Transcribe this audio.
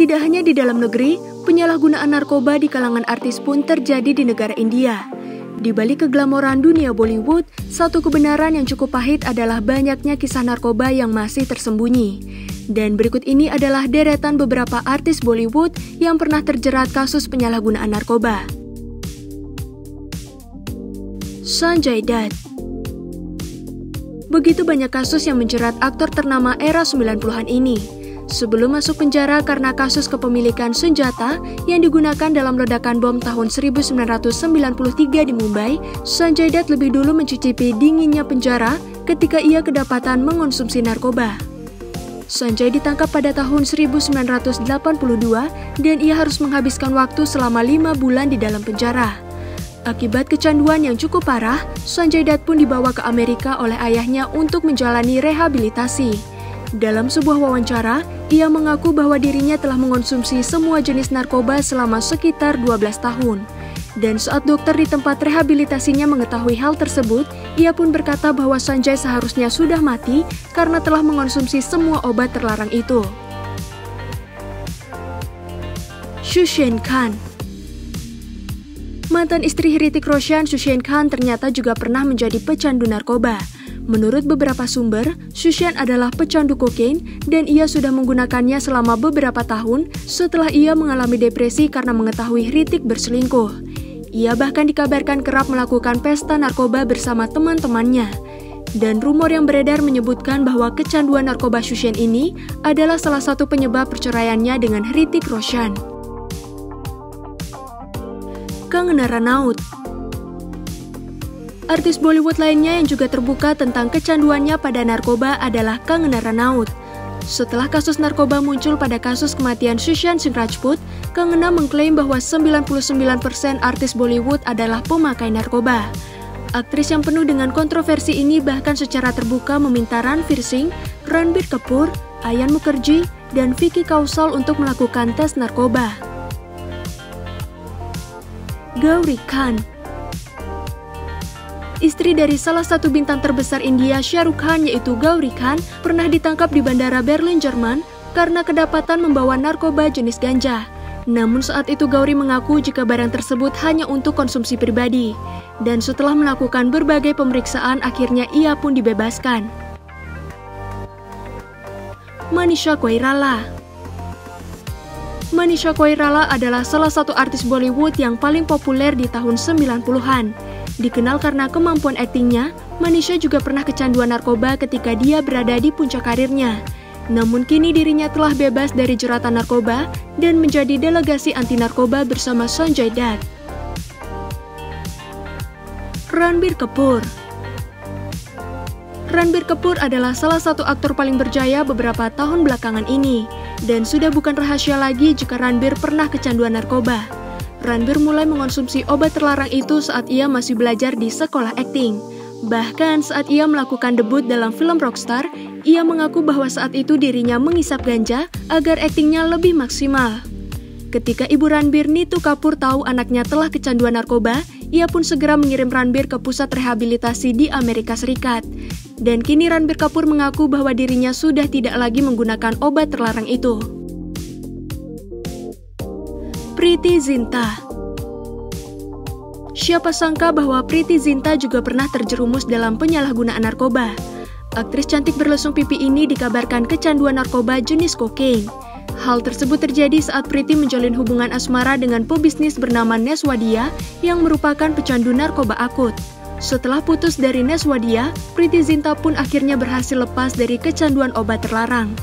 Tidak hanya di dalam negeri, penyalahgunaan narkoba di kalangan artis pun terjadi di negara India. Di balik keglamoran dunia Bollywood, satu kebenaran yang cukup pahit adalah banyaknya kisah narkoba yang masih tersembunyi. Dan berikut ini adalah deretan beberapa artis Bollywood yang pernah terjerat kasus penyalahgunaan narkoba. Sanjay Dutt. Begitu banyak kasus yang menjerat aktor ternama era 90-an ini. Sebelum masuk penjara karena kasus kepemilikan senjata yang digunakan dalam ledakan bom tahun 1993 di Mumbai, Sanjay Dutt lebih dulu mencicipi dinginnya penjara ketika ia kedapatan mengonsumsi narkoba. Sanjay ditangkap pada tahun 1982 dan ia harus menghabiskan waktu selama 5 bulan di dalam penjara. Akibat kecanduan yang cukup parah, Sanjay Dutt pun dibawa ke Amerika oleh ayahnya untuk menjalani rehabilitasi. Dalam sebuah wawancara, ia mengaku bahwa dirinya telah mengonsumsi semua jenis narkoba selama sekitar 12 tahun. Dan saat dokter di tempat rehabilitasinya mengetahui hal tersebut, ia pun berkata bahwa Sanjay seharusnya sudah mati karena telah mengonsumsi semua obat terlarang itu. Sushant Khan. Mantan istri Hrithik Roshan, Sushant Khan ternyata juga pernah menjadi pecandu narkoba. Menurut beberapa sumber, Sushant adalah pecandu kokain dan ia sudah menggunakannya selama beberapa tahun setelah ia mengalami depresi karena mengetahui Hrithik berselingkuh. Ia bahkan dikabarkan kerap melakukan pesta narkoba bersama teman-temannya. Dan rumor yang beredar menyebutkan bahwa kecanduan narkoba Sushant ini adalah salah satu penyebab perceraiannya dengan Hrithik Roshan. Kangana Ranaut. Artis Bollywood lainnya yang juga terbuka tentang kecanduannya pada narkoba adalah Kangana Ranaut. Setelah kasus narkoba muncul pada kasus kematian Sushant Singh Rajput, Kangana mengklaim bahwa 99% artis Bollywood adalah pemakai narkoba. Aktris yang penuh dengan kontroversi ini bahkan secara terbuka meminta Ranveer Singh, Ranbir Kapoor, Ayan Mukherjee, dan Vicky Kaushal untuk melakukan tes narkoba. Gauri Khan. Istri dari salah satu bintang terbesar India, Shah Rukh Khan, yaitu Gauri Khan, pernah ditangkap di Bandara Berlin, Jerman karena kedapatan membawa narkoba jenis ganja. Namun saat itu Gauri mengaku jika barang tersebut hanya untuk konsumsi pribadi. Dan setelah melakukan berbagai pemeriksaan, akhirnya ia pun dibebaskan. Manisha Koirala. Manisha Koirala adalah salah satu artis Bollywood yang paling populer di tahun 90-an. Dikenal karena kemampuan aktingnya, Manisha juga pernah kecanduan narkoba ketika dia berada di puncak karirnya. Namun kini dirinya telah bebas dari jeratan narkoba dan menjadi delegasi anti narkoba bersama Sanjay Dutt. Ranbir Kapoor. Ranbir Kapoor adalah salah satu aktor paling berjaya beberapa tahun belakangan ini. Dan sudah bukan rahasia lagi jika Ranbir pernah kecanduan narkoba. Ranbir mulai mengonsumsi obat terlarang itu saat ia masih belajar di sekolah akting. Bahkan saat ia melakukan debut dalam film Rockstar, ia mengaku bahwa saat itu dirinya menghisap ganja agar aktingnya lebih maksimal. Ketika ibu Ranbir, Neetu Kapoor, tahu anaknya telah kecanduan narkoba, ia pun segera mengirim Ranbir ke pusat rehabilitasi di Amerika Serikat. Dan kini Ranbir Kapoor mengaku bahwa dirinya sudah tidak lagi menggunakan obat terlarang itu. Preity Zinta. Siapa sangka bahwa Preity Zinta juga pernah terjerumus dalam penyalahgunaan narkoba. Aktris cantik berlesung pipi ini dikabarkan kecanduan narkoba jenis kokain. Hal tersebut terjadi saat Preity menjalin hubungan asmara dengan pebisnis bernama Neswadia yang merupakan pecandu narkoba akut. Setelah putus dari Neswadia, Preity Zinta pun akhirnya berhasil lepas dari kecanduan obat terlarang.